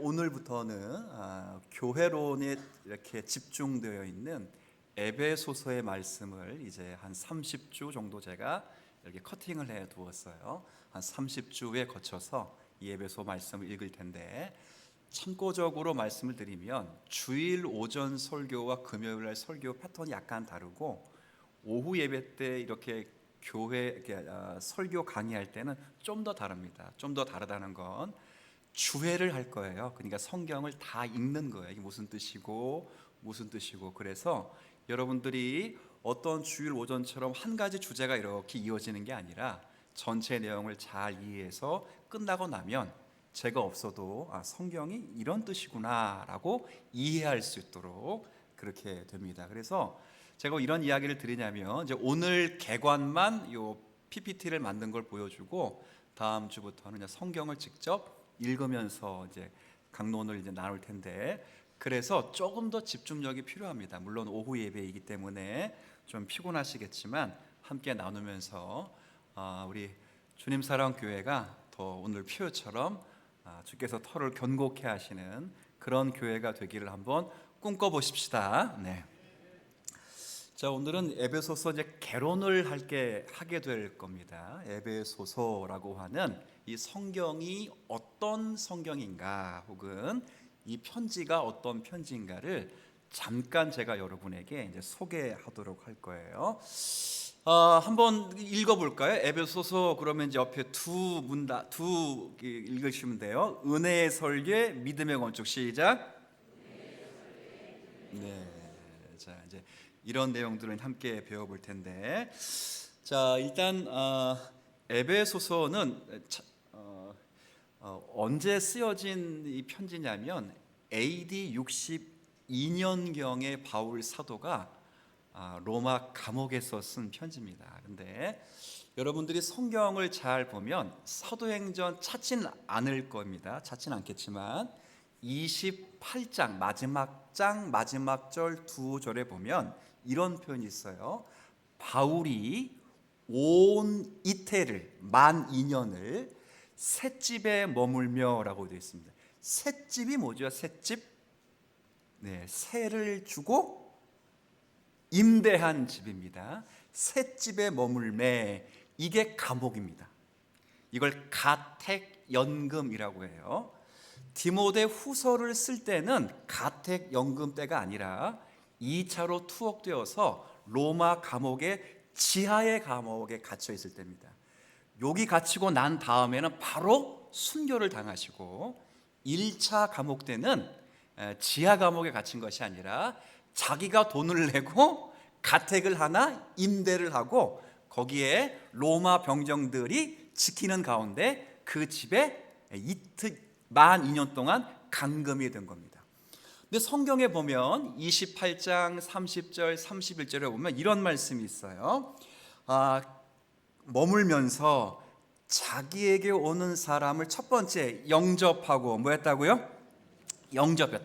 오늘부터는 교회론에 이렇게 집중되어 있는 에베소서의 말씀을 이제 한 30주 정도 제가 이렇게 커팅을 해 두었어요. 한 30주에 거쳐서 이 에베소 말씀을 읽을 텐데, 참고적으로 말씀을 드리면 주일 오전 설교와 금요일 날 설교 패턴이 약간 다르고, 오후 예배 때 이렇게 교회 설교 강의할 때는 좀 더 다릅니다. 좀 더 다르다는 건 주회를 할 거예요. 그러니까 성경을 다 읽는 거예요. 이게 무슨 뜻이고 무슨 뜻이고. 그래서 여러분들이 어떤 주일 오전처럼 한 가지 주제가 이렇게 이어지는 게 아니라 전체 내용을 잘 이해해서 끝나고 나면 제가 없어도 성경이 이런 뜻이구나라고 이해할 수 있도록 그렇게 됩니다. 그래서 제가 이런 이야기를 드리냐면, 이제 오늘 개관만 요 PPT를 만든 걸 보여주고 다음 주부터는 성경을 직접 읽으면서 이제 강론을 이제 나눌 텐데, 그래서 조금 더 집중력이 필요합니다. 물론 오후 예배이기 때문에 좀 피곤하시겠지만 함께 나누면서 우리 주님 사랑 교회가 더 오늘 표요처럼 주께서 터를 견고케 하시는 그런 교회가 되기를 한번 꿈꿔보십시다. 네. 자, 오늘은 에베소서 이제 개론을 하게 될 겁니다. 에베소서라고 하는 이 성경이 어떤 성경인가, 혹은 이 편지가 어떤 편지인가를 잠깐 제가 여러분에게 이제 소개하도록 할 거예요. 한번 읽어볼까요? 에베소서. 그러면 이제 옆에 두 읽으시면 돼요. 은혜의 설계, 믿음의 건축. 시작. 네. 자, 이제 이런 내용들은 함께 배워볼 텐데, 자, 일단 에베소서는 언제 쓰여진 이 편지냐면 AD 62년경에 바울 사도가 로마 감옥에서 쓴 편지입니다. 그런데 여러분들이 성경을 잘 보면 사도행전 찾진 않을 겁니다. 찾진 않겠지만 28장 마지막 절 두 절에 보면 이런 표현이 있어요. 바울이 온 이태를, 만 2년을 셋집에 머물며라고 되어 있습니다. 셋집이 뭐죠? 셋집? 네, 세를 주고 임대한 집입니다. 셋집에 머물매, 이게 감옥입니다. 이걸 가택연금이라고 해요. 디모데 후서를 쓸 때는 가택연금 때가 아니라 2차로 투옥되어서 로마 감옥의 지하의 감옥에 갇혀 있을 때입니다. 여기 갇히고 난 다음에는 바로 순교를 당하시고, 1차 감옥 때는 지하 감옥에 갇힌 것이 아니라 자기가 돈을 내고 가택을 하나 임대를 하고 거기에 로마 병정들이 지키는 가운데 그 집에 만 2년 동안 감금이 된 겁니다. 근데 성경에 보면 28장 30절 31절에 보면 이런 말씀이 있어요. 머물면서 자기에게 오는 사람을 첫 번째 영접하고, 뭐 했다고요?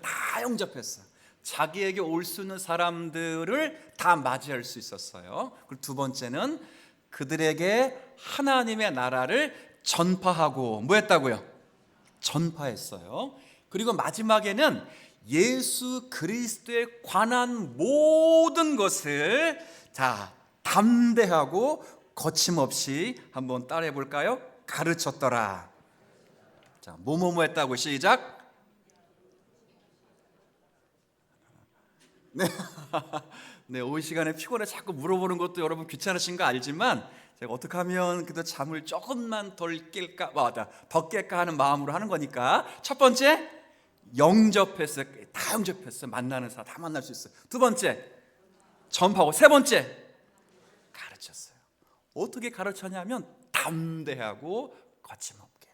다 영접했어. 자기에게 올 수 있는 사람들을 다 맞이할 수 있었어요. 그리고 두 번째는 그들에게 하나님의 나라를 전파하고, 뭐 했다고요? 전파했어요. 그리고 마지막에는 예수 그리스도에 관한 모든 것을 다 담대하고 거침없이 한번 따라해 볼까요? 가르쳤더라. 자, 뭐뭐뭐 했다고. 시작. 네. 네, 오후 시간에 피곤해 자꾸 물어보는 것도 여러분 귀찮으신 거 알지만, 제가 어떻게 하면 그래도 잠을 조금만 더 깰까 하는 마음으로 하는 거니까. 첫 번째, 영접했어요. 다 영접했어요. 만나는 사람 다 만날 수 있어요. 두 번째, 전파하고. 세 번째, 가르쳤어요. 어떻게 가르쳤냐면 담대하고 거침없게.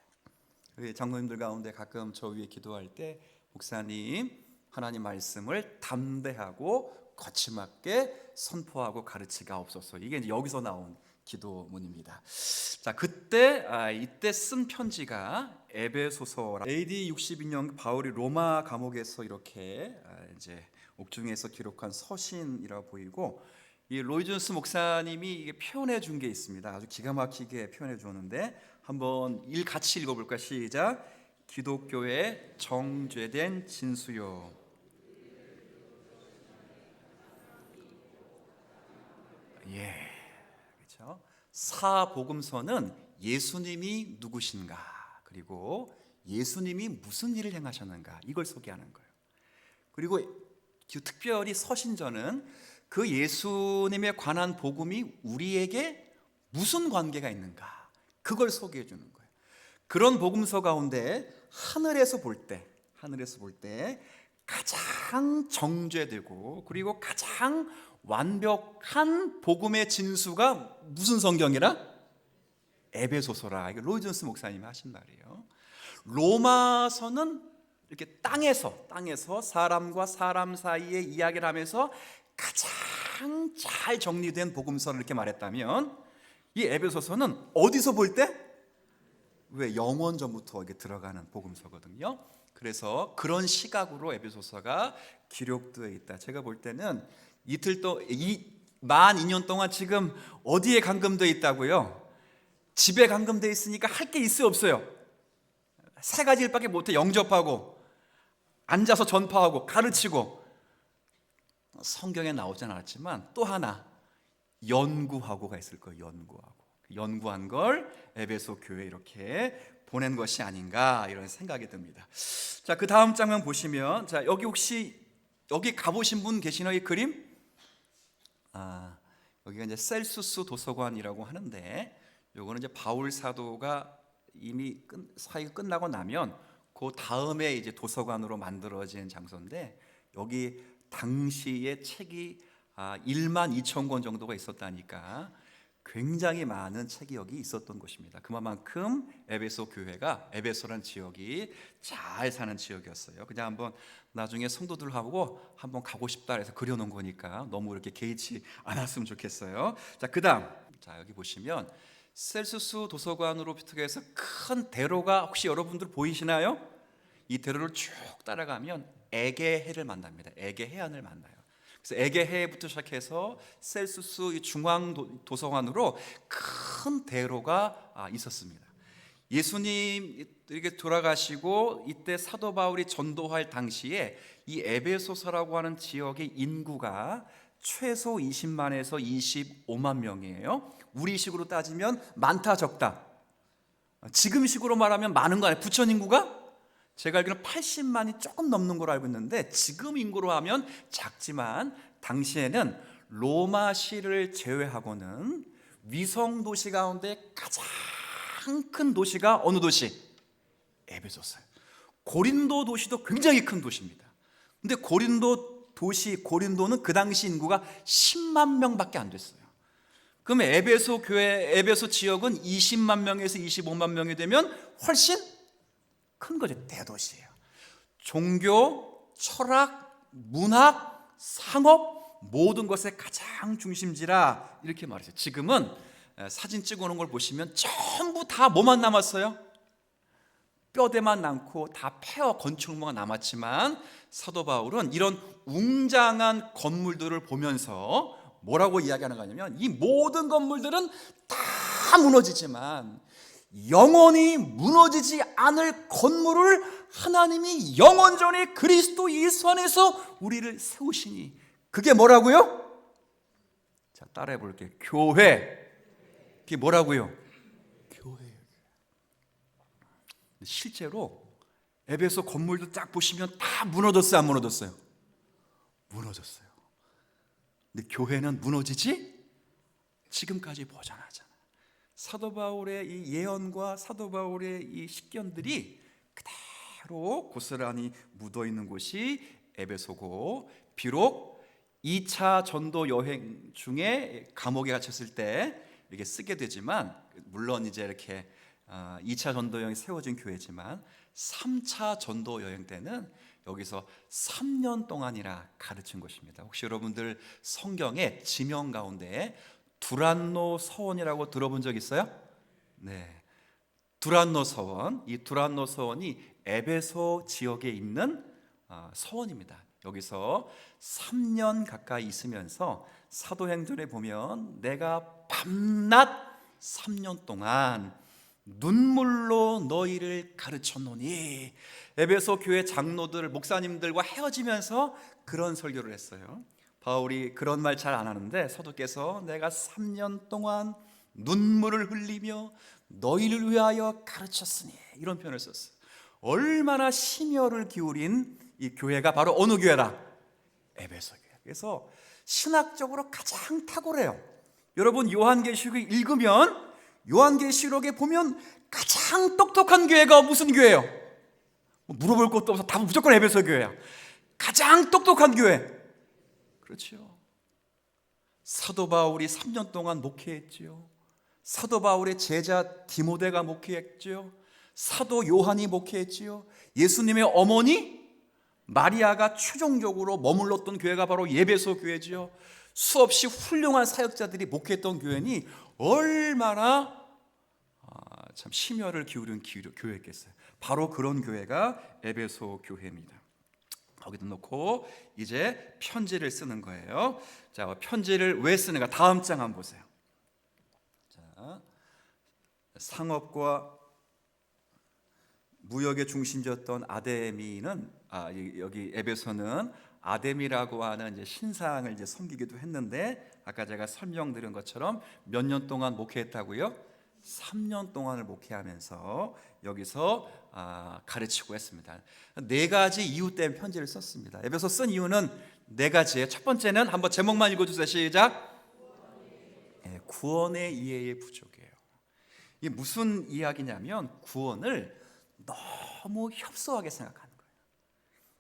우리 장로님들 가운데 가끔 저 위에 기도할 때, 목사님, 하나님 말씀을 담대하고 거침없게 선포하고 가르치가 없어서, 이게 이제 여기서 나온 기도문입니다. 자, 이때 쓴 편지가 에베소서라. AD 62년 바울이 로마 감옥에서 이렇게 이제 옥중에서 기록한 서신이라 보이고, 이 로이 존스 목사님이 이게 표현해 준 게 있습니다. 아주 기가 막히게 표현해 주었는데 한번 같이 읽어볼까? 시작. 기독교의 정죄된 진수요. 예, 그렇죠. 사복음서는 예수님이 누구신가, 그리고 예수님이 무슨 일을 행하셨는가, 이걸 소개하는 거예요. 그리고 특별히 서신전은 그 예수님에 관한 복음이 우리에게 무슨 관계가 있는가, 그걸 소개해 주는 거예요. 그런 복음서 가운데 하늘에서 볼 때 가장 정죄되고 그리고 가장 완벽한 복음의 진수가 무슨 성경이라? 에베소서라. 이거 로이 존스 목사님이 하신 말이에요. 로마서는 이렇게 땅에서 사람과 사람 사이의 이야기를 하면서 가장 잘 정리된 복음서를 이렇게 말했다면, 이 에베소서는 어디서 볼 때? 왜 영원 전부터 이게 들어가는 복음서거든요. 그래서 그런 시각으로 에베소서가 기록되어 있다. 제가 볼 때는 만 2년 동안 지금 어디에 감금되어 있다고요? 집에 감금되어 있으니까 할 게 있어요, 없어요? 세 가지 일밖에 못해. 영접하고, 앉아서 전파하고, 가르치고. 성경에 나오진 않았지만 또 하나, 연구하고가 있을 거예요. 연구한 걸 에베소 교회에 이렇게 보낸 것이 아닌가, 이런 생각이 듭니다. 자, 그 다음 장면 보시면, 자, 여기 혹시 여기 가보신 분 계시나요? 이 그림? 여기가 이제 셀수스 도서관이라고 하는데, 요거는 이제 바울 사도가 이미 사역이 끝나고 나면 그 다음에 이제 도서관으로 만들어진 장소인데, 여기 당시에 책이 1만 2천 권 정도가 있었다니까 굉장히 많은 책이 여기 있었던 곳입니다. 그만큼 에베소 교회가, 에베소란 지역이 잘 사는 지역이었어요. 그냥 한번 나중에 성도들하고 한번 가고 싶다 해서 그려놓은 거니까 너무 이렇게 개의치 않았으면 좋겠어요. 자, 그다음, 자, 여기 보시면 셀수스 도서관으로부터 해서 큰 대로가 혹시 여러분들 보이시나요? 이 대로를 쭉 따라가면 에게해를 만납니다. 에게해안을 만나요. 그래서 에게해부터 시작해서 셀수스 중앙 도서관으로 큰 대로가 있었습니다. 예수님 이렇게 돌아가시고 이때 사도 바울이 전도할 당시에 이 에베소서라고 하는 지역의 인구가 최소 20만에서 25만 명이에요. 우리식으로 따지면 많다 적다. 지금식으로 말하면 많은 거 아니에요. 부천 인구가 제가 알기로는 80만이 조금 넘는 걸로 알고 있는데, 지금 인구로 하면 작지만 당시에는 로마시를 제외하고는 위성 도시 가운데 가장 큰 도시가 어느 도시? 에베소서예요. 고린도 도시도 굉장히 큰 도시입니다. 근데 고린도는 그 당시 인구가 10만 명밖에 안 됐어요. 그럼 에베소 지역은 20만 명에서 25만 명이 되면 훨씬 큰 거죠. 대도시예요. 종교, 철학, 문학, 상업, 모든 것의 가장 중심지라 이렇게 말했어요. 지금은 사진 찍어놓은 걸 보시면 전부 다 뭐만 남았어요? 뼈대만 남고 다 폐허 건축물만 남았지만, 사도 바울은 이런 웅장한 건물들을 보면서 뭐라고 이야기하는 거냐면, 이 모든 건물들은 다 무너지지만 영원히 무너지지 않을 건물을 하나님이 영원전에 그리스도 예수 안에서 우리를 세우시니, 그게 뭐라고요? 자, 따라해 볼게요. 교회. 그게 뭐라고요? 교회. 실제로 에베소 건물도 딱 보시면 다 무너졌어요, 안 무너졌어요? 무너졌어요. 근데 교회는 무너지지 지금까지 보존하잖아. 사도 바울의 이 예언과 사도 바울의 이 식견들이 그대로 고스란히 묻어 있는 곳이 에베소고, 비록 2차 전도 여행 중에 감옥에 갇혔을 때 이렇게 쓰게 되지만, 물론 이제 이렇게 2차 전도 여행이 세워진 교회지만 3차 전도 여행 때는 여기서 3년 동안이나 가르친 것입니다. 혹시 여러분들 성경에 지명 가운데 두란노 서원이라고 들어본 적 있어요? 네, 두란노 서원. 이 두란노 서원이 에베소 지역에 있는 서원입니다. 여기서 3년 가까이 있으면서 사도행전에 보면 내가 밤낮 3년 동안 눈물로 너희를 가르쳤노니. 에베소 교회 장로들, 목사님들과 헤어지면서 그런 설교를 했어요. 바울이 그런 말 잘 안 하는데 사도께서 내가 3년 동안 눈물을 흘리며 너희를 위하여 가르쳤으니, 이런 표현을 썼어요. 얼마나 심혈을 기울인 이 교회가 바로 어느 교회라? 에베소 교회. 그래서 신학적으로 가장 탁월해요. 여러분 요한계시록을 읽으면 요한계시록에 보면 가장 똑똑한 교회가 무슨 교회예요? 물어볼 것도 없어. 답은 무조건 에베소 교회야. 가장 똑똑한 교회. 그렇죠. 사도 바울이 3년 동안 목회했지요. 사도 바울의 제자 디모데가 목회했지요. 사도 요한이 목회했지요. 예수님의 어머니 마리아가 최종적으로 머물렀던 교회가 바로 에베소 교회지요. 수없이 훌륭한 사역자들이 목회했던 교회니 얼마나 참 심혈을 기울인 교회였겠어요. 바로 그런 교회가 에베소 교회입니다. 거기다 놓고 이제 편지를 쓰는 거예요. 자, 편지를 왜 쓰는가? 다음 장 한번 보세요. 자, 상업과 무역의 중심지였던 아데미는 여기 에베소는 아데미라고 하는 이제 신상을 이제 섬기기도 했는데, 아까 제가 설명드린 것처럼 몇 년 동안 목회했다고요? 3년 동안을 목회하면서 여기서 가르치고 했습니다. 4가지 이유 때문에 편지를 썼습니다. 에베소 쓴 이유는 4가지예요. 첫 번째는 한번 제목만 읽어주세요. 시작. 구원의 이해의 부족이에요. 이게 무슨 이야기냐면 구원을 너무 협소하게 생각하는 거예요.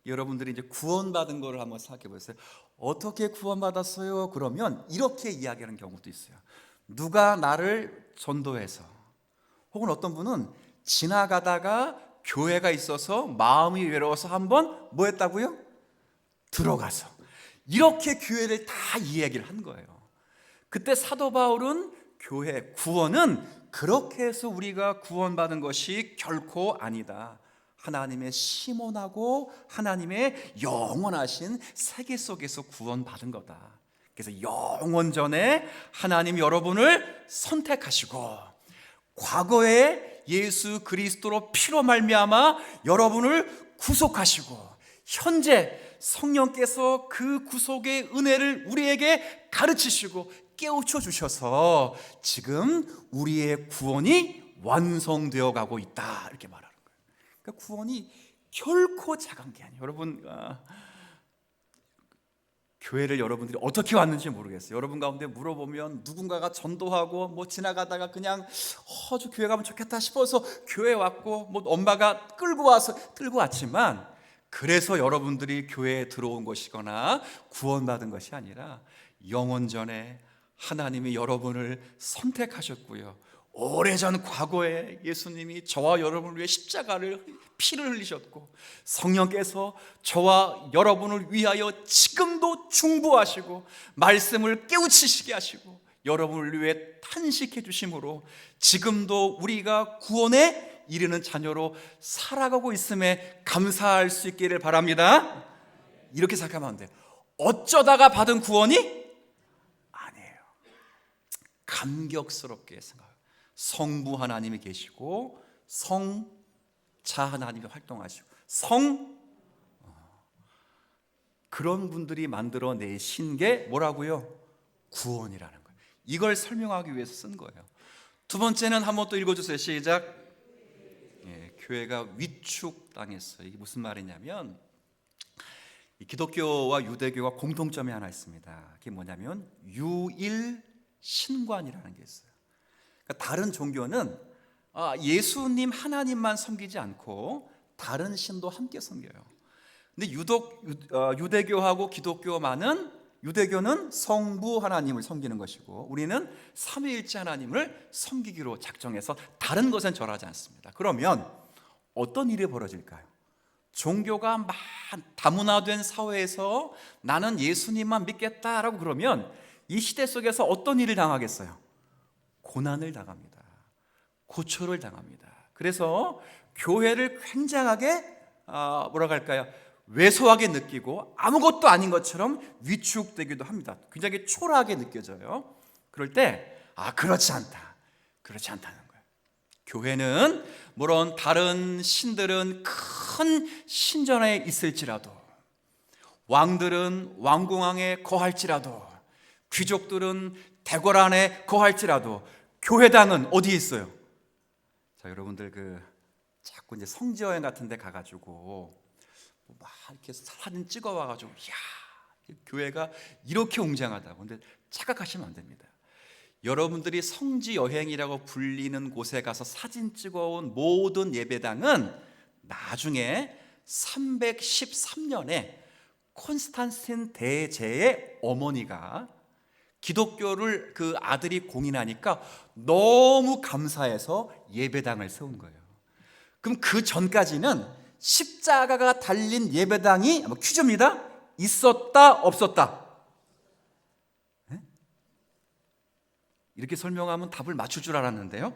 여러분들이 이제 구원받은 거를 한번 생각해 보세요. 어떻게 구원받았어요? 그러면 이렇게 이야기하는 경우도 있어요. 누가 나를 전도해서, 혹은 어떤 분은 지나가다가 교회가 있어서 마음이 외로워서 한번 뭐 했다고요? 들어가서. 이렇게 교회를 다 이야기를 한 거예요. 그때 사도 바울은 교회, 구원은 그렇게 해서 우리가 구원받은 것이 결코 아니다. 하나님의 심원하고 하나님의 영원하신 세계 속에서 구원받은 거다. 그래서 영원전에 하나님 여러분을 선택하시고 과거에 예수 그리스도로 피로 말미암아 여러분을 구속하시고 현재 성령께서 그 구속의 은혜를 우리에게 가르치시고 깨우쳐 주셔서 지금 우리의 구원이 완성되어 가고 있다, 이렇게 말하는 거예요. 그러니까 구원이 결코 작은 게 아니에요. 여러분, 교회를 여러분들이 어떻게 왔는지 모르겠어요. 여러분 가운데 물어보면 누군가가 전도하고 뭐 지나가다가 그냥 저 교회 가면 좋겠다 싶어서 교회 왔고, 뭐 엄마가 끌고 왔지만 그래서 여러분들이 교회에 들어온 것이거나 구원받은 것이 아니라 영원전에 하나님이 여러분을 선택하셨고요, 오래전 과거에 예수님이 저와 여러분을 위해 십자가를 피를 흘리셨고 성령께서 저와 여러분을 위하여 지금도 중보하시고 말씀을 깨우치시게 하시고 여러분을 위해 탄식해 주심으로 지금도 우리가 구원에 이르는 자녀로 살아가고 있음에 감사할 수 있기를 바랍니다. 이렇게 생각하면 안 돼요. 어쩌다가 받은 구원이 아니에요. 감격스럽게 생각해요. 성부 하나님이 계시고 성자 하나님이 활동하시고 그런 분들이 만들어내신 게 뭐라고요? 구원이라는 거예요. 이걸 설명하기 위해서 쓴 거예요. 두 번째는 한번 또 읽어주세요. 시작. 교회가 위축당했어요. 이게 무슨 말이냐면 기독교와 유대교가 공통점이 하나 있습니다. 그게 뭐냐면 유일신관이라는 게 있어요. 그러니까 다른 종교는 예수님 하나님만 섬기지 않고 다른 신도 함께 섬겨요. 근데 유대교하고 기독교만은 유대교는 성부 하나님을 섬기는 것이고 우리는 삼위일체 하나님을 섬기기로 작정해서 다른 것은 절하지 않습니다. 그러면 어떤 일이 벌어질까요? 종교가 다문화된 사회에서 나는 예수님만 믿겠다라고 그러면 이 시대 속에서 어떤 일을 당하겠어요? 고난을 당합니다. 고초를 당합니다. 그래서 교회를 굉장하게 뭐라고 할까요? 왜소하게 느끼고 아무것도 아닌 것처럼 위축되기도 합니다. 굉장히 초라하게 느껴져요. 그럴 때 그렇지 않다는 거예요. 교회는 물론 다른 신들은 큰 신전에 있을지라도, 왕들은 왕궁왕에 거할지라도, 귀족들은 대궐 안에 거할지라도 교회당은 어디에 있어요? 자, 여러분들 자꾸 이제 성지 여행 같은 데 가가지고 막 이렇게 사진 찍어 와가지고 야, 교회가 이렇게 웅장하다고. 근데 착각하시면 안 됩니다. 여러분들이 성지 여행이라고 불리는 곳에 가서 사진 찍어온 모든 예배당은 나중에 313년에 콘스탄틴 대제의 어머니가 기독교를 그 아들이 공인하니까 너무 감사해서 예배당을 세운 거예요. 그럼 그 전까지는 십자가가 달린 예배당이, 퀴즈입니다, 있었다 없었다? 네? 이렇게 설명하면 답을 맞출 줄 알았는데요,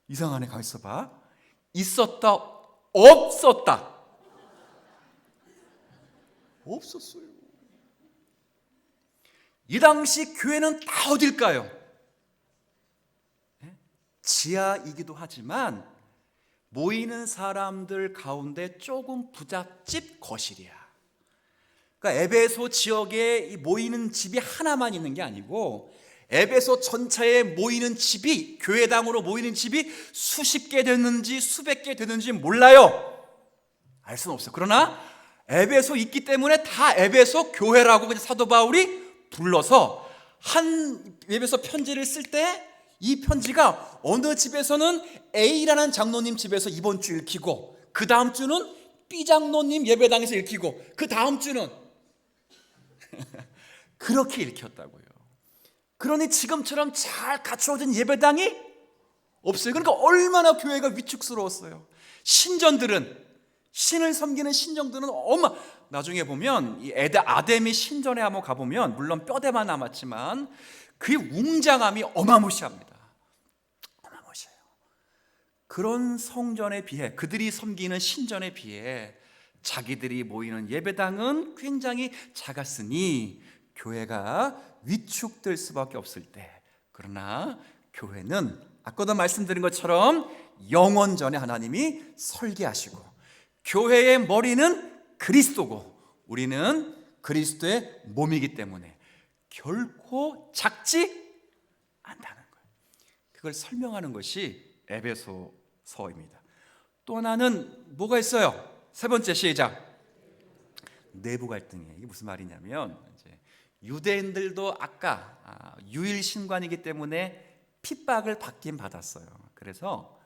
이상하네. 가만있어 봐. 있었다 없었다? 없었어요. 이 당시 교회는 다 어딜까요? 지하이기도 하지만 모이는 사람들 가운데 조금 부잣집 거실이야. 그러니까 에베소 지역에 모이는 집이 하나만 있는 게 아니고 에베소 전체에 모이는 집이, 교회당으로 모이는 집이 수십 개 됐는지 수백 개 됐는지 몰라요. 알 수는 없어요. 그러나 에베소 있기 때문에 다 에베소 교회라고 그냥 사도 바울이 불러서 한 에베소 편지를 쓸 때 이 편지가 어느 집에서는 A라는 장로님 집에서 이번 주 읽히고, 그 다음 주는 B 장로님 예배당에서 읽히고, 그 다음 주는 그렇게 읽혔다고요. 그러니 지금처럼 잘 갖추어진 예배당이 없어요. 그러니까 얼마나 교회가 위축스러웠어요. 신전들은, 신을 섬기는 신정들은 나중에 보면 이 아데미 신전에 한번 가보면 물론 뼈대만 남았지만 그 웅장함이 어마무시합니다. 어마무시해요. 그런 성전에 비해, 그들이 섬기는 신전에 비해 자기들이 모이는 예배당은 굉장히 작았으니 교회가 위축될 수밖에 없을 때, 그러나 교회는 아까도 말씀드린 것처럼 영원전에 하나님이 설계하시고 교회의 머리는 그리스도고 우리는 그리스도의 몸이기 때문에 결코 작지 않다는 거예요. 그걸 설명하는 것이 에베소서입니다. 또 하나는 뭐가 있어요? 세 번째, 시작. 내부 갈등이에요. 이게 무슨 말이냐면, 이제 유대인들도 아까 유일 신관이기 때문에 핍박을 받긴 받았어요. 그래서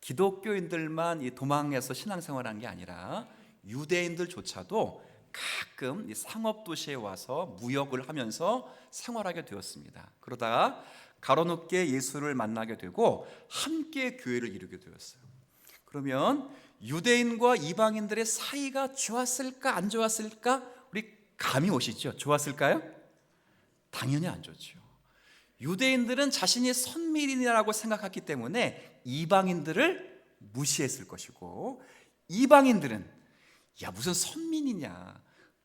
기독교인들만 이 도망해서 신앙생활한 게 아니라 유대인들조차도 가끔 이 상업도시에 와서 무역을 하면서 생활하게 되었습니다. 그러다가 가로늦게 예수를 만나게 되고 함께 교회를 이루게 되었어요. 그러면 유대인과 이방인들의 사이가 좋았을까 안 좋았을까? 우리 감이 오시죠? 좋았을까요? 당연히 안 좋죠. 유대인들은 자신이 선민이라고 생각했기 때문에 이방인들을 무시했을 것이고, 이방인들은 야 무슨 선민이냐,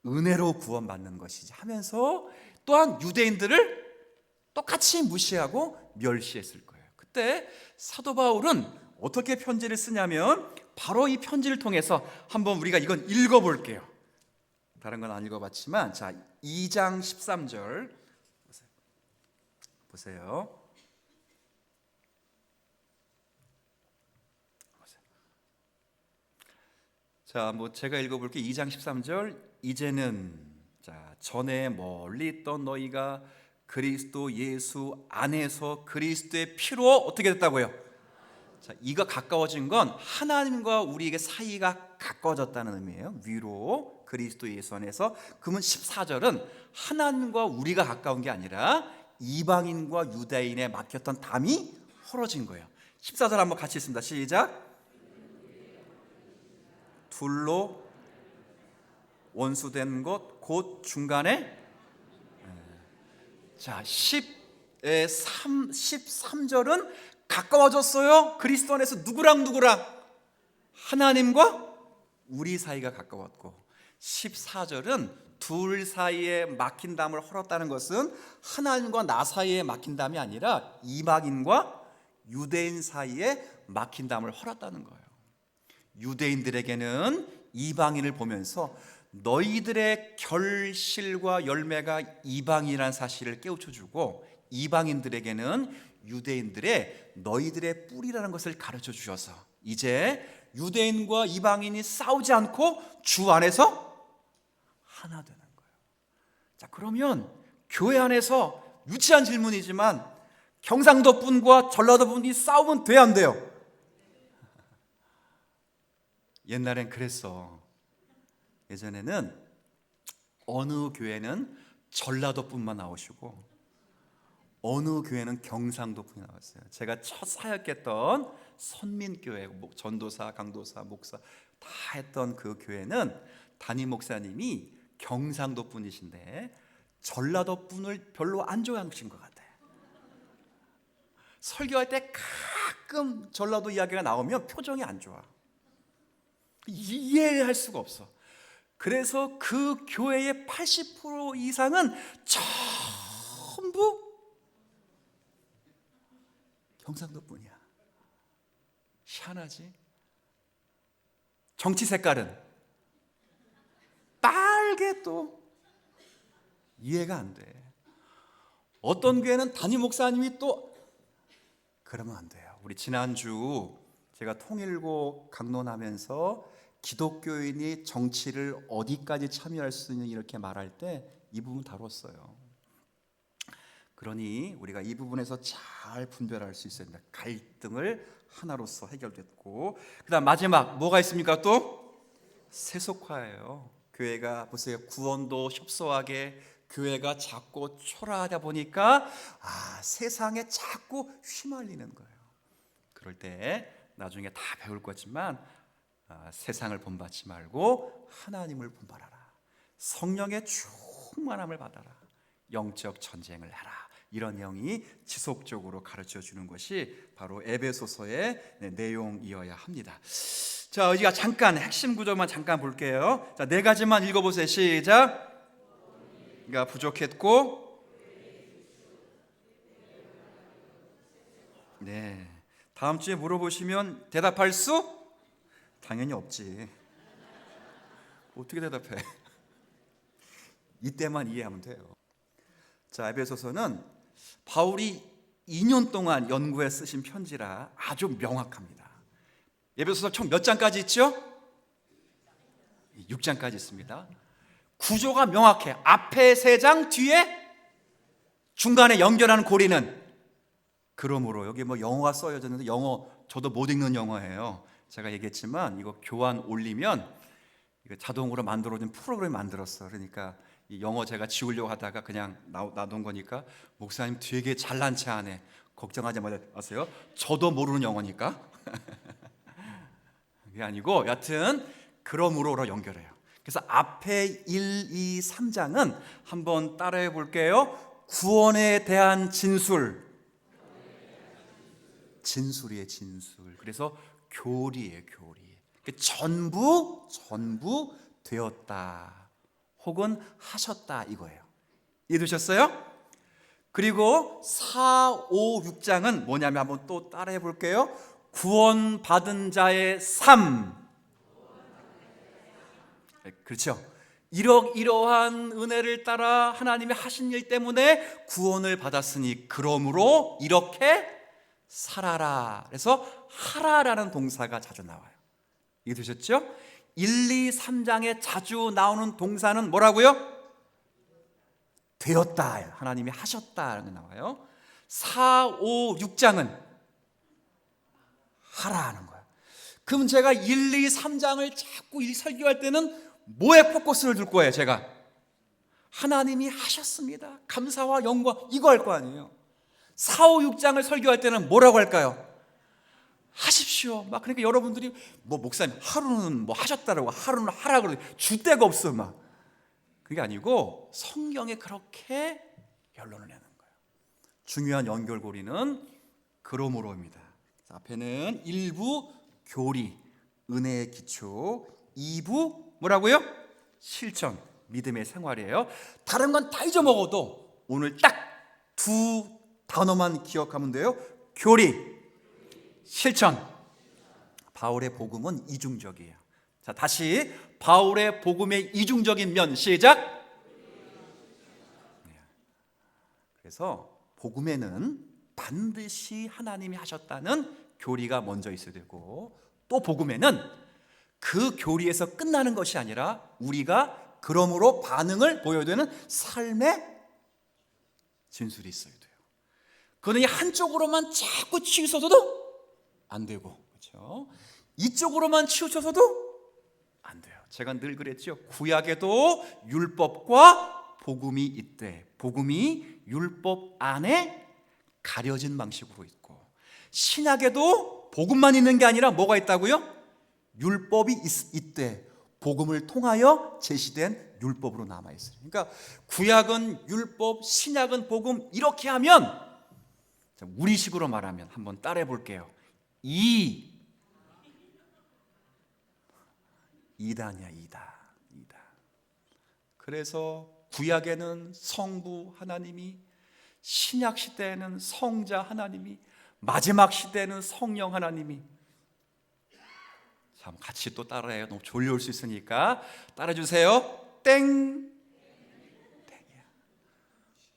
은혜로 구원받는 것이지 하면서 또한 유대인들을 똑같이 무시하고 멸시했을 거예요. 그때 사도 바울은 어떻게 편지를 쓰냐면 바로 이 편지를 통해서 한번 우리가 이건 읽어볼게요. 다른 건 안 읽어봤지만, 자 2장 13절 보세요. 자, 제가 읽어볼게요. 2장 13절. 이제는 전에 멀리 있던 너희가 그리스도 예수 안에서 그리스도의 피로 어떻게 됐다고요? 자, 이거 가까워진 건 하나님과 우리에게 사이가 가까워졌다는 의미예요. 위로 그리스도 예수 안에서. 그러면 14절은 하나님과 우리가 가까운 게 아니라 이방인과 유대인에 막혔던 담이 헐어진 거예요. 14절 한번 같이 읽습니다. 시작. 둘로 원수된 것 곧 중간에, 자 13절은 가까워졌어요. 그리스도 안에서 누구랑 하나님과 우리 사이가 가까웠고, 14절은 둘 사이에 막힌 담을 헐었다는 것은 하나님과 나 사이에 막힌 담이 아니라 이방인과 유대인 사이에 막힌담을 헐었다는 거예요. 유대인들에게는 이방인을 보면서 너희들의 결실과 열매가 이방인이라는 사실을 깨우쳐주고, 이방인들에게는 유대인들의 너희들의 뿌리라는 것을 가르쳐 주셔서 이제 유대인과 이방인이 싸우지 않고 주 안에서 하나 되는 거예요. 자, 그러면 교회 안에서 유치한 질문이지만 경상도 분과 전라도 분이 싸우면 돼, 안 돼요? 옛날엔 그랬어. 예전에는 어느 교회는 전라도 분만 나오시고 어느 교회는 경상도 분이 나왔어요. 제가 첫 사역했던 선민교회, 전도사, 강도사, 목사 다 했던 그 교회는 담임 목사님이 경상도 분이신데 전라도 분을 별로 안 좋아하신 것 같아요. 설교할 때 가끔 전라도 이야기가 나오면 표정이 안 좋아. 이해할 수가 없어. 그래서 그 교회의 80% 이상은 전부 경상도 분이야. 희한하지? 정치 색깔은 빨개, 또 이해가 안 돼. 어떤 교회는 담임 목사님이 또 그러면 안 돼요. 우리 지난주 제가 통일고 강론하면서 기독교인이 정치를 어디까지 참여할 수 있느냐 이렇게 말할 때 이 부분 다뤘어요. 그러니 우리가 이 부분에서 잘 분별할 수 있어야 된다. 갈등을 하나로서 해결됐고, 그 다음 마지막 뭐가 있습니까? 또 세속화예요. 교회가 보세요, 구원도 협소하게, 교회가 작고 초라하다 보니까 세상에 자꾸 휘말리는 거예요. 그럴 때 나중에 다 배울 거지만 세상을 본받지 말고 하나님을 본받아라. 성령의 충만함을 받아라. 영적 전쟁을 해라. 이런 내용이 지속적으로 가르쳐 주는 것이 바로 에베소서의 내용이어야 합니다. 자, 우리가 잠깐 핵심 구조만 잠깐 볼게요. 자, 네 가지만 읽어보세요. 시작. 그러니까 부족했고, 네, 다음 주에 물어보시면 대답할 수 당연히 없지. 어떻게 대답해? 이때만 이해하면 돼요. 자, 에베소서는 바울이 2년 동안 연구해 쓰신 편지라 아주 명확합니다. 에베소서 총 몇 장까지 있죠? 6장까지 있습니다. 구조가 명확해. 앞에 3장, 뒤에 중간에 연결하는 고리는 그러므로, 여기 뭐 영어가 써여졌는데 영어 저도 못 읽는 영어예요. 제가 얘기했지만 이거 교환 올리면 이거 자동으로 만들어진 프로그램 만들었어. 그러니까 이 영어 제가 지우려고 하다가 그냥 놔둔 거니까 목사님 되게 잘난 체 하네. 걱정하지 마세요. 저도 모르는 영어니까. 그게 아니고 여하튼 그러므로로 연결해요. 그래서 앞에 1, 2, 3장은 한번 따라해 볼게요. 구원에 대한 진술. 진술이에요, 진술. 그래서 교리예요, 교리. 전부 되었다. 혹은 하셨다 이거예요. 이해되셨어요? 그리고 4, 5, 6장은 뭐냐면 한번 또 따라해 볼게요. 구원받은 자의 삶. 그렇죠? 이러한 은혜를 따라 하나님이 하신 일 때문에 구원을 받았으니 그러므로 이렇게 살아라. 그래서 하라라는 동사가 자주 나와요. 이해되셨죠? 1, 2, 3장에 자주 나오는 동사는 뭐라고요? 되었다. 하나님이 하셨다라는 게 나와요. 4, 5, 6장은 하라 하는 거예요. 그럼 제가 1, 2, 3장을 자꾸 설교할 때는 뭐에 포커스를 둘 거예요? 제가 하나님이 하셨습니다. 감사와 영광 이거 할 거 아니에요. 4, 5, 6장을 설교할 때는 뭐라고 할까요? 하십시오. 막 그러니까 여러분들이 뭐 목사님 하루는 뭐 하셨다라고 하루는 하라 그러고 줄 데가 없어 막. 그게 아니고 성경에 그렇게 결론을 내는 거예요. 중요한 연결고리는 그러므로입니다. 앞에는 1부 교리, 은혜의 기초, 2부 뭐라고요? 실천, 믿음의 생활이에요. 다른 건 다 잊어먹어도 오늘 딱 두 단어만 기억하면 돼요. 교리, 실천. 바울의 복음은 이중적이에요. 자, 다시 바울의 복음의 이중적인 면 시작. 그래서 복음에는 반드시 하나님이 하셨다는 교리가 먼저 있어야 되고, 또 복음에는 그 교리에서 끝나는 것이 아니라 우리가 그러므로 반응을 보여야 되는 삶의 진술이 있어야 돼요. 그러니 한쪽으로만 자꾸 치우쳐서도 안 되고, 그렇죠? 이쪽으로만 치우쳐서도 안 돼요. 제가 늘 그랬죠. 구약에도 율법과 복음이 있대. 복음이 율법 안에 가려진 방식으로 있고, 신약에도 복음만 있는 게 아니라 뭐가 있다고요? 율법이 있대. 복음을 통하여 제시된 율법으로 남아있어요. 그러니까 구약은 율법, 신약은 복음, 이렇게 하면, 우리식으로 말하면 한번 따라해 볼게요. 이단이야, 이단. 그래서 구약에는 성부 하나님이, 신약 시대에는 성자 하나님이, 마지막 시대에는 성령 하나님이. 자, 같이 또 따라해요. 너무 졸려올 수 있으니까 따라해 주세요. 땡. 땡이야.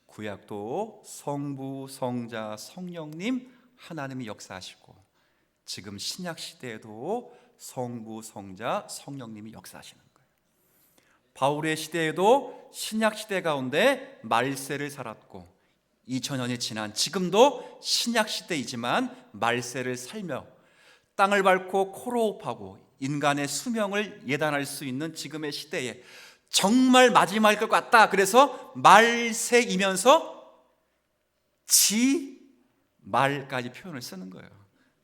구약도 성부, 성자, 성령님 하나님이 역사하시고, 지금 신약 시대에도 성부, 성자, 성령님이 역사하시는 거예요. 바울의 시대에도 신약 시대 가운데 말세를 살았고, 2000년이 지난 지금도 신약 시대이지만 말세를 살며 땅을 밟고 코로 호흡하고 인간의 수명을 예단할 수 있는 지금의 시대에 정말 마지막일 것 같다. 그래서 말세이면서 말까지 표현을 쓰는 거예요.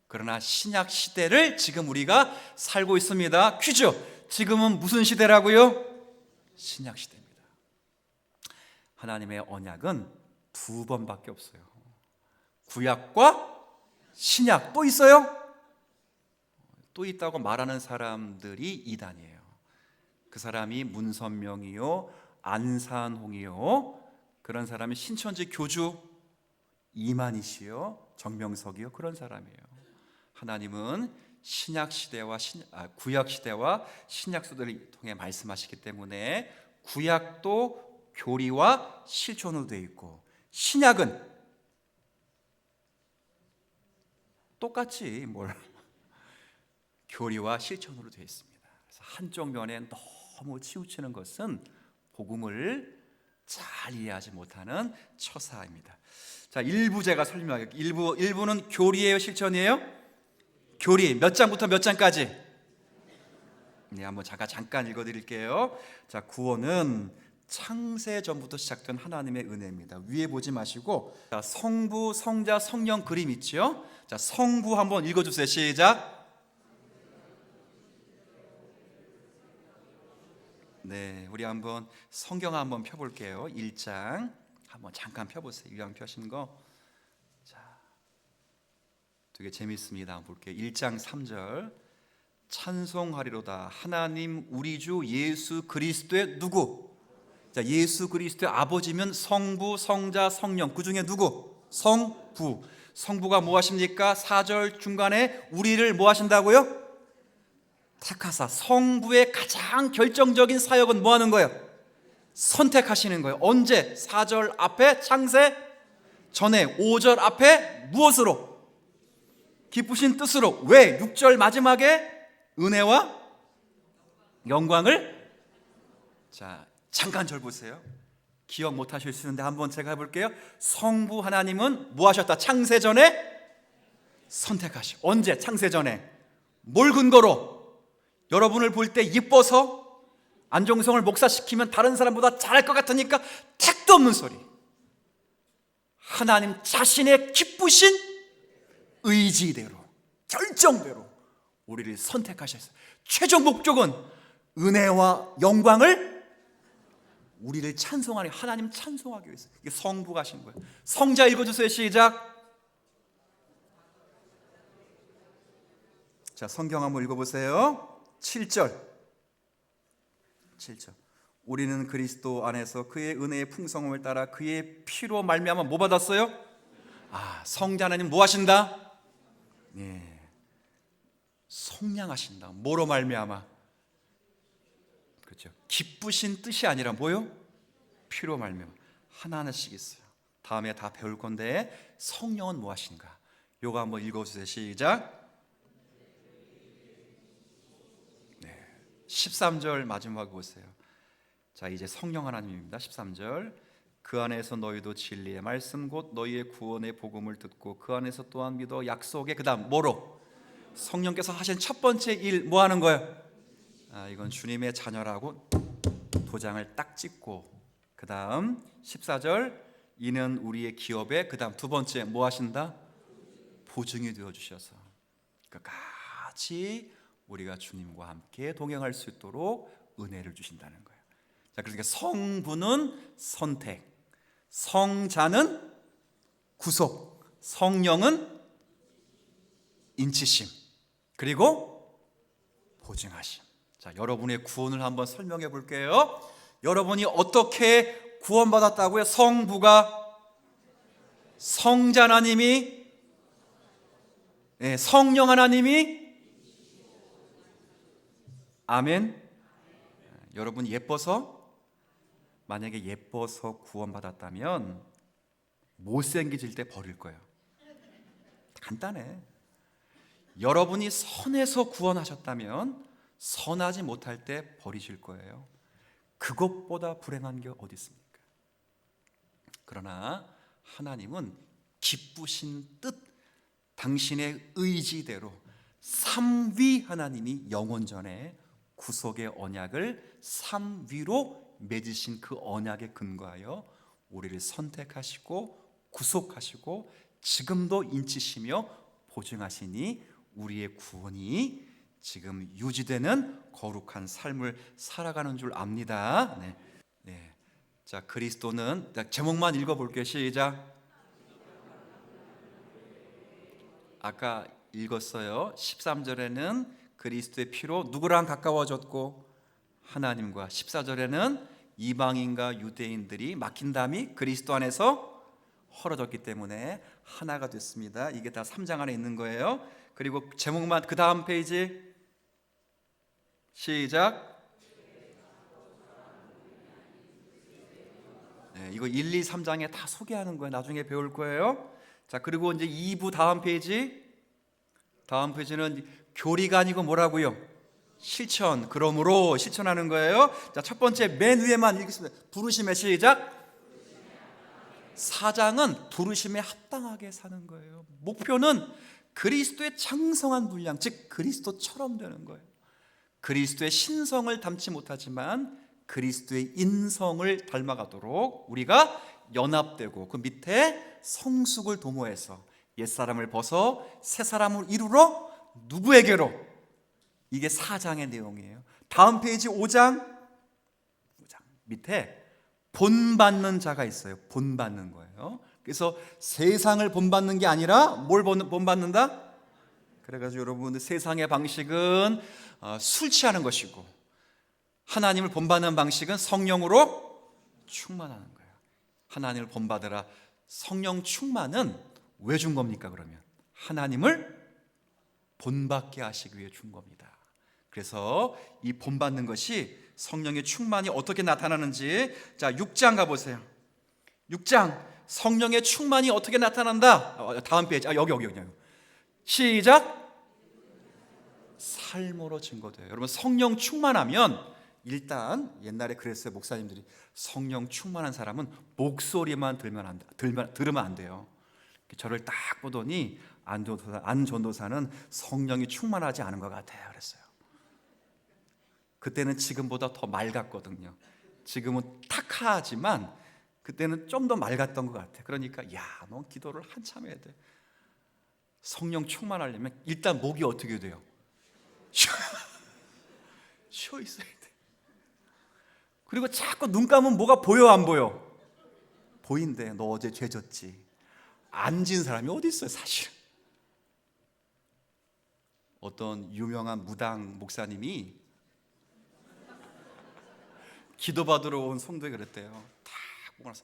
그러나 신약 시대를 지금 우리가 살고 있습니다. 퀴즈. 지금은 무슨 시대라고요? 신약 시대입니다. 하나님의 언약은 2번밖에 없어요. 구약과 신약. 또 있어요? 또 있다고 말하는 사람들이 이단이에요. 그 사람이 문선명이요, 안산홍이요, 그런 사람이 신천지 교주 이만희씨요, 정명석이요, 그런 사람이에요. 하나님은 신약 시대와 구약 시대와 신약 시대를 통해 말씀하시기 때문에 구약도 교리와 실천으로 되어 있고, 신약은 똑같이 교리와 실천으로 되어 있습니다. 그래서 한쪽 면에 너무 치우치는 것은 복음을 잘 이해하지 못하는 처사입니다. 자, 일부 제가 설명할게요. 일부는 교리예요, 실천이에요? 교리. 몇 장부터 몇 장까지? 네, 한번 잠깐 읽어드릴게요. 자, 구원은 창세 전부터 시작된 하나님의 은혜입니다. 위에 보지 마시고, 자, 성부, 성자, 성령 그림 있죠? 자, 성부 한번 읽어주세요. 시작. 네, 우리 한번 성경 한번 펴볼게요. 1장 한번 잠깐 펴보세요. 이왕 펴신 거. 자, 되게 재밌습니다. 한번 볼게요. 1장 3절. 찬송하리로다 하나님 우리 주 예수 그리스도의 누구? 자, 예수 그리스도의 아버지면 성부, 성자, 성령. 그 중에 누구? 성부. 성부가 뭐 하십니까? 4절 중간에 우리를 뭐 하신다고요? 택하사. 성부의 가장 결정적인 사역은 뭐 하는 거예요? 선택하시는 거예요. 언제? 4절 앞에 창세 전에, 5절 앞에 무엇으로? 기쁘신 뜻으로. 왜? 6절 마지막에 은혜와 영광을. 자, 잠깐 절 보세요. 기억 못 하실 수 있는데 한번 제가 해볼게요. 성부 하나님은 뭐 하셨다? 창세 전에 선택하시고. 언제? 창세 전에. 뭘 근거로? 여러분을 볼 때 이뻐서 안종성을 목사시키면 다른 사람보다 잘할 것 같으니까 택도 없는 소리. 하나님 자신의 기쁘신 의지대로, 결정대로 우리를 선택하셨어요. 최종 목적은 은혜와 영광을, 우리를 찬송하는, 하나님 찬송하기 위해서. 이게 성부가 하신 거예요. 성자 읽어주세요. 시작. 자, 성경 한번 읽어보세요. 7절. 우리는 그리스도 안에서 그의 은혜의 풍성함을 따라 그의 피로 말미암아 뭐 받았어요? 성자 하나님 뭐 하신다? 네, 속량하신다. 뭐로 말미암아? 그렇죠. 기쁘신 뜻이 아니라 뭐요? 피로 말미암아. 하나하나씩 있어요. 다음에 다 배울 건데 성령은 뭐 하신가? 요거 한번 읽어주세요. 시작. 13절 마지막 보세요. 자, 이제 성령 하나님입니다. 13절. 그 안에서 너희도 진리의 말씀 곧 너희의 구원의 복음을 듣고 그 안에서 또한 믿어 약속의 그다음 뭐로? 성령께서 하신 첫 번째 일 뭐 하는 거예요? 이건 주님의 자녀라고 도장을 딱 찍고, 그다음 14절 이는 우리의 기업의 그다음 두 번째 뭐 하신다? 보증이 되어 주셔서 끝까지 우리가 주님과 함께 동행할 수 있도록 은혜를 주신다는 거예요. 자, 그러니까 성부는 선택, 성자는 구속, 성령은 인치심, 그리고 보증하심. 자, 여러분의 구원을 한번 설명해 볼게요. 여러분이 어떻게 구원받았다고요? 성부가, 성자 하나님이, 성령 하나님이, 아멘. 여러분 예뻐서, 만약에 예뻐서 구원받았다면 못생겨질 때 버릴 거예요. 간단해. 여러분이 선해서 구원하셨다면 선하지 못할 때 버리실 거예요. 그것보다 불행한 게 어디 있습니까? 그러나 하나님은 기쁘신 뜻, 당신의 의지대로 삼위 하나님이 영원전에 구속의 언약을 삼위로 맺으신 그 언약에 근거하여 우리를 선택하시고 구속하시고 지금도 인치시며 보증하시니 우리의 구원이 지금 유지되는 거룩한 삶을 살아가는 줄 압니다. 네. 자, 그리스도는, 제목만 읽어볼게요. 시작. 아까 읽었어요. 13절에는 그리스도의 피로 누구랑 가까워졌고 하나님과, 14절에는 이방인과 유대인들이 막힌 담이 그리스도 안에서 헐어졌기 때문에 하나가 됐습니다. 이게 다 3장 안에 있는 거예요. 그리고 제목만, 그 다음 페이지 시작. 이거 1, 2, 3장에 다 소개하는 거예요. 나중에 배울 거예요. 자, 그리고 이제 2부 다음 페이지는 교리가 아니고 뭐라고요? 실천. 그러므로 실천하는 거예요. 자, 첫 번째 맨 위에만 읽겠습니다. 부르심의 시작. 4장은 부르심에 합당하게 사는 거예요. 목표는 그리스도의 장성한 분량, 즉 그리스도처럼 되는 거예요. 그리스도의 신성을 닮지 못하지만 그리스도의 인성을 닮아가도록 우리가 연합되고, 그 밑에 성숙을 도모해서 옛사람을 벗어 새사람을 이루러 누구에게로? 이게 4장의 내용이에요. 다음 페이지 5장 밑에 본받는 자가 있어요. 본받는 거예요. 그래서 세상을 본받는 게 아니라 뭘 본받는다? 그래가지고 여러분, 세상의 방식은 술 취하는 것이고 하나님을 본받는 방식은 성령으로 충만하는 거예요. 하나님을 본받으라. 성령 충만은 왜 준 겁니까? 그러면 하나님을 본받게 하시기 위해 준 겁니다. 그래서 이 본받는 것이, 성령의 충만이 어떻게 나타나는지, 자 6장 가보세요. 6장 성령의 충만이 어떻게 나타난다? 다음 페이지. 여기 시작. 삶으로 증거돼요. 여러분, 성령 충만하면, 일단 옛날에 그랬어요. 목사님들이 성령 충만한 사람은 목소리만 들으면 안 돼요. 저를 딱 보더니 안 전도사는 성령이 충만하지 않은 것 같아요 그랬어요. 그때는 지금보다 더 맑았거든요. 지금은 탁하지만 그때는 좀 더 맑았던 것 같아요. 그러니까 너 기도를 한참 해야 돼. 성령 충만하려면 일단 목이 어떻게 돼요? 쉬어 있어야 돼. 그리고 자꾸 눈 감으면 뭐가 보여 안 보여? 보인대. 너 어제 죄 졌지. 안 진 사람이 어디 있어요 사실. 어떤 유명한 무당 목사님이 기도받으러 온 성도에 그랬대요. 딱 보고 나서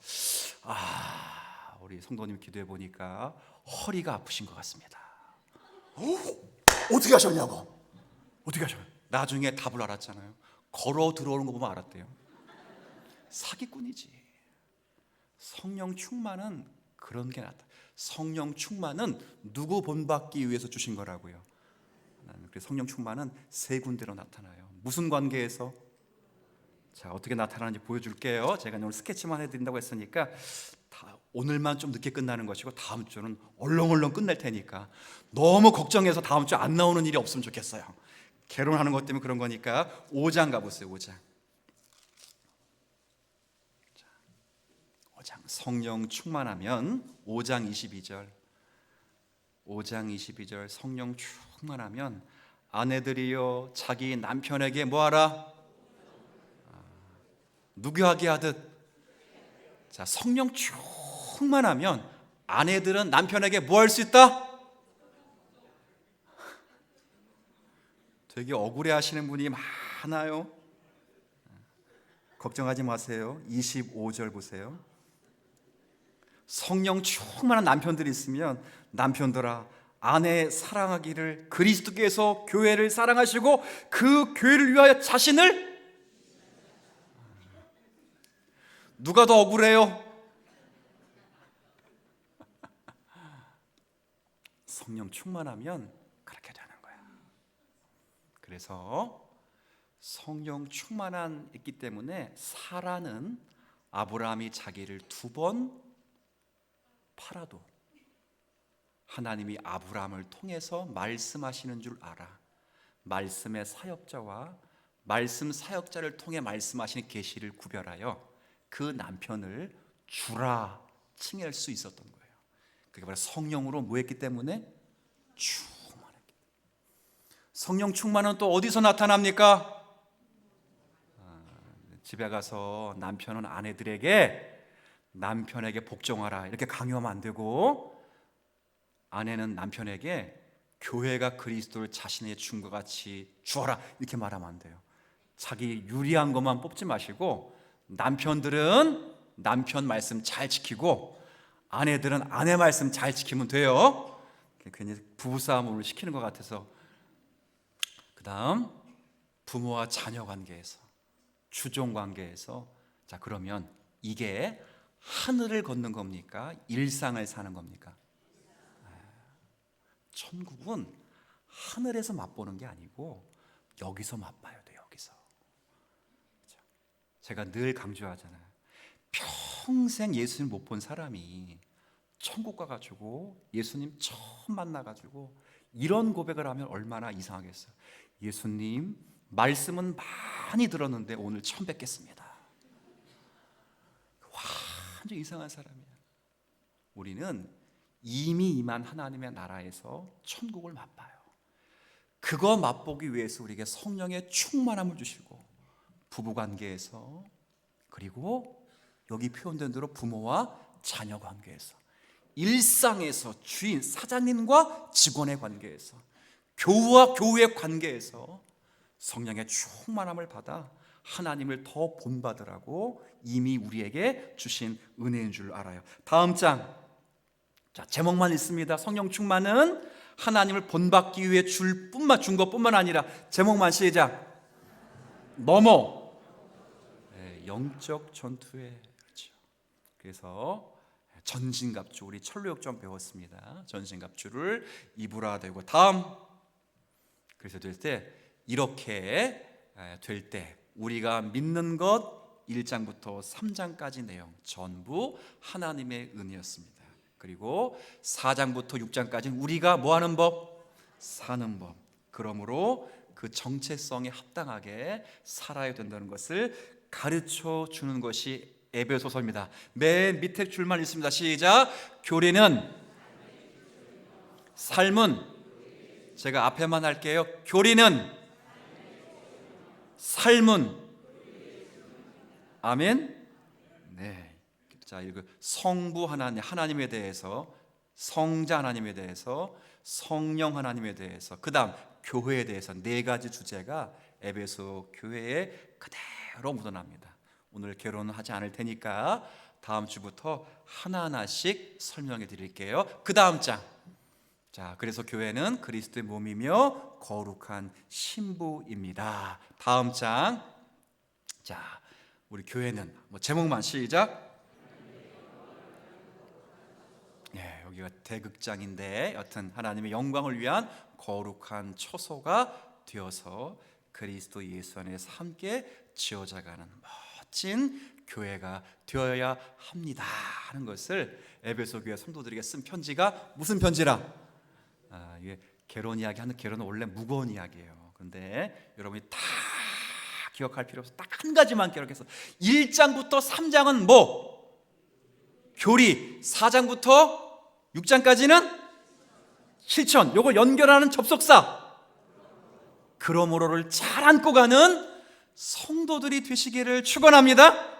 우리 성도님 기도해 보니까 허리가 아프신 것 같습니다. 어떻게 하셨냐고. 어떻게 하죠? 나중에 답을 알았잖아요. 걸어 들어오는 거 보면 알았대요. 사기꾼이지. 성령 충만은 그런 게 낫다. 성령 충만은 누구 본받기 위해서 주신 거라고요. 그래서 성령 충만은 세 군데로 나타나요. 무슨 관계에서? 자, 어떻게 나타나는지 보여줄게요. 제가 오늘 스케치만 해드린다고 했으니까 오늘만 좀 늦게 끝나는 것이고 다음 주는 얼렁얼렁 끝낼 테니까 너무 걱정해서 다음 주 안 나오는 일이 없으면 좋겠어요. 개론하는 것 때문에 그런 거니까 5장 가보세요. 5장. 자, 5장 성령 충만하면 5장 22절 5장 22절 성령 충만하면 아내들이여 자기 남편에게 뭐하라? 누구하게 하듯. 자, 성령 충만하면 아내들은 남편에게 뭐 할 수 있다? 되게 억울해 하시는 분이 많아요. 걱정하지 마세요. 25절 보세요. 성령 충만한 남편들이 있으면 남편들아 아내 사랑하기를 그리스도께서 교회를 사랑하시고 그 교회를 위하여 자신을. 누가 더 억울해요? 성령 충만하면 그렇게 되는 거야. 그래서 성령 충만한 있기 때문에 사라는 아브라함이 자기를 2번 팔아도 하나님이 아브라함을 통해서 말씀하시는 줄 알아. 말씀의 사역자와 말씀 사역자를 통해 말씀하시는 계시를 구별하여 그 남편을 주라 칭할 수 있었던 거예요. 그게 바로 성령으로 뭐했기 때문에? 충만했기 때문에. 성령 충만은 또 어디서 나타납니까? 집에 가서 남편은 남편에게 복종하라 이렇게 강요하면 안 되고, 아내는 남편에게 교회가 그리스도를 자신의 준 것 같이 주어라 이렇게 말하면 안 돼요. 자기 유리한 것만 뽑지 마시고 남편들은 남편 말씀 잘 지키고 아내들은 아내 말씀 잘 지키면 돼요. 괜히 부부싸움을 시키는 것 같아서. 그 다음 부모와 자녀 관계에서, 주종 관계에서, 자 그러면 이게 하늘을 걷는 겁니까? 일상을 사는 겁니까? 천국은 하늘에서 맛보는 게 아니고 여기서 맛봐야 돼요. 여기서. 제가 늘 강조하잖아요. 평생 예수님 못 본 사람이 천국 가가지고 예수님 처음 만나가지고 이런 고백을 하면 얼마나 이상하겠어요. 예수님 말씀은 많이 들었는데 오늘 처음 뵙겠습니다. 완전 이상한 사람이야. 우리는 이미 임한 하나님의 나라에서 천국을 맛봐요. 그거 맛보기 위해서 우리에게 성령의 충만함을 주시고, 부부관계에서, 그리고 여기 표현된 대로 부모와 자녀 관계에서, 일상에서, 주인 사장님과 직원의 관계에서, 교우와 교우의 관계에서 성령의 충만함을 받아 하나님을 더 본받으라고 이미 우리에게 주신 은혜인 줄 알아요. 다음 장. 자, 제목만 있습니다. 성령 충만은 하나님을 본받기 위해 준 것뿐만 아니라, 제목만 시작. 넘어. 네, 영적 전투에. 그렇죠. 그래서 전신갑주, 우리 철로역전 배웠습니다. 전신갑주를 입으라 되고, 다음. 그래서 이렇게 될 때 우리가 믿는 것 1장부터 3장까지 내용 전부 하나님의 은혜였습니다. 그리고 4장부터 6장까지는 우리가 뭐하는 법? 사는 법. 그러므로 그 정체성에 합당하게 살아야 된다는 것을 가르쳐 주는 것이 에베소서입니다. 맨 밑에 줄만 있습니다. 시작. 교리는, 삶은, 제가 앞에만 할게요. 교리는, 삶은. 아멘. 네. 자, 이거 성부 하나님에 대해서, 성자 하나님에 대해서, 성령 하나님에 대해서, 그 다음 교회에 대해서 4가지 주제가 에베소 교회에 그대로 묻어납니다. 오늘 결론은 하지 않을 테니까 다음 주부터 하나하나씩 설명해 드릴게요. 그 다음 장. 자, 그래서 교회는 그리스도의 몸이며 거룩한 신부입니다. 다음 장. 자, 우리 교회는 제목만 시작. 네, 여기가 대극장인데 여튼 하나님의 영광을 위한 거룩한 처소가 되어서 그리스도 예수 안에서 함께 지어져가는 멋진 교회가 되어야 합니다 하는 것을 에베소 교회 성도들에게 쓴 편지가 무슨 편지라? 이게 결혼 이야기 하는 결혼은 원래 무거운 이야기예요. 그런데 여러분이 다 기억할 필요 없어. 딱 한 가지만 기억해서 1장부터 3장은 뭐? 교리. 4장부터 6장까지는 실천. 요걸 연결하는 접속사. 그러므로를 잘 안고 가는 성도들이 되시기를 축원합니다.